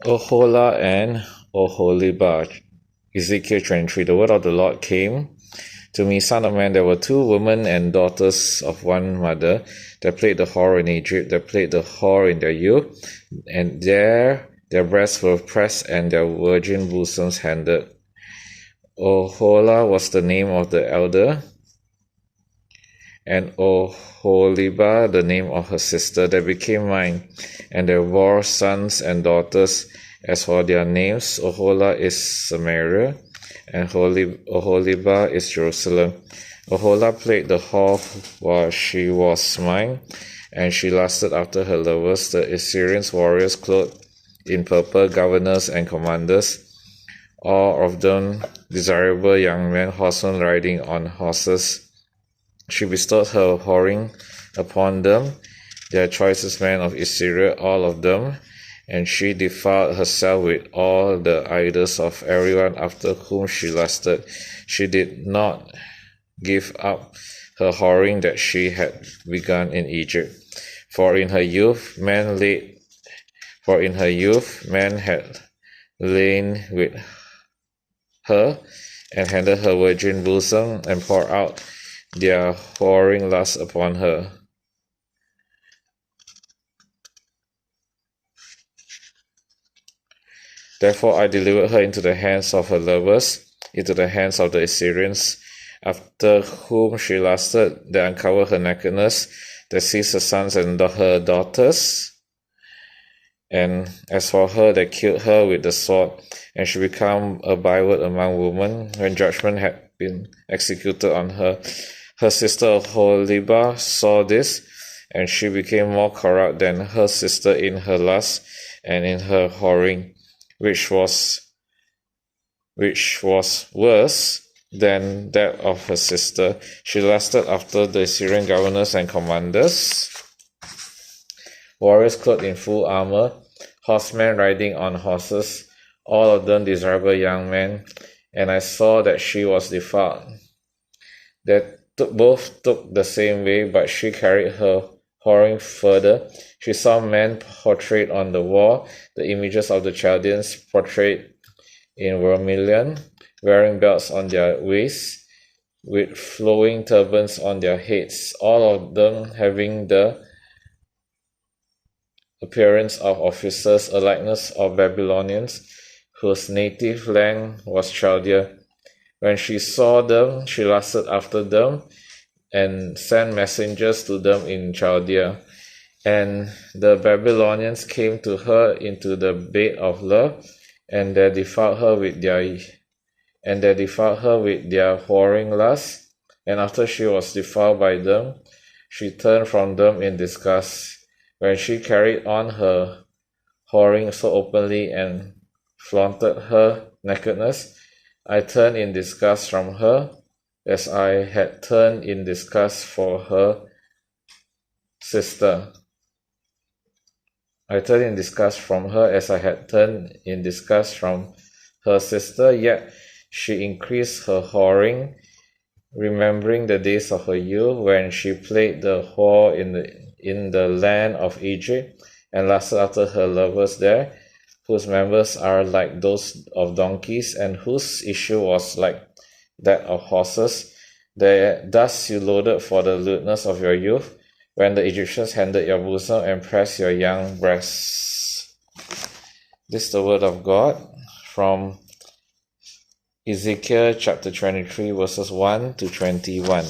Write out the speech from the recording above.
Ohola and Oholibah. Ezekiel 23. The word of the Lord came to me, Son of man. There were two women and daughters of one mother that played the whore in Egypt, that played the whore in their youth, and there their breasts were pressed and their virgin bosoms handled. Ohola was the name of the elder, and Oholibah the name of her sister. They became mine, and they bore sons and daughters. As for their names, Ohola is Samaria, and Oholibah is Jerusalem. Ohola played the whore while she was mine, and she lusted after her lovers, the Assyrian warriors clothed in purple, governors and commanders, all of them desirable young men, horsemen riding on horses. She bestowed her whoring upon them, their choicest men of Assyria, all of them, and she defiled herself with all the idols of everyone after whom she lusted. She did not give up her whoring that she had begun in Egypt. For in her youth men had lain with her, and handled her virgin bosom, and poured out their whoring lust upon her. Therefore I delivered her into the hands of her lovers, into the hands of the Assyrians, after whom she lusted. They uncovered her nakedness, they seized her sons and her daughters, and as for her, they killed her with the sword, and she became a byword among women. When judgment had been executed on her, her sister Oholibah saw this, and she became more corrupt than her sister in her lust and in her whoring, which was worse than that of her sister. She lusted after the Assyrian governors and commanders, warriors clothed in full armor, horsemen riding on horses, all of them desirable young men, and I saw that she was defiled. They both took the same way, but she carried her whoring further. She saw men portrayed on the wall, the images of the Chaldeans portrayed in vermilion, wearing belts on their waists, with flowing turbans on their heads, all of them having the appearance of officers, a likeness of Babylonians, whose native land was Chaldea. When she saw them, she lusted after them, and sent messengers to them in Chaldea. And the Babylonians came to her into the bed of love, and they defiled her with their whoring lust. And after she was defiled by them, she turned from them in disgust. When she carried on her whoring so openly and flaunted her nakedness, I turned in disgust from her, as I had turned in disgust for her sister. I turned in disgust from her as I had turned in disgust from her sister, yet she increased her whoring, remembering the days of her youth, when she played the whore in the land of Egypt, and lusted after her lovers there, whose members are like those of donkeys, and whose issue was like that of horses. Thus you loaded for the lewdness of your youth, when the Egyptians handled your bosom and pressed your young breasts. This is the word of God from Ezekiel chapter 23, verses 1 to 21.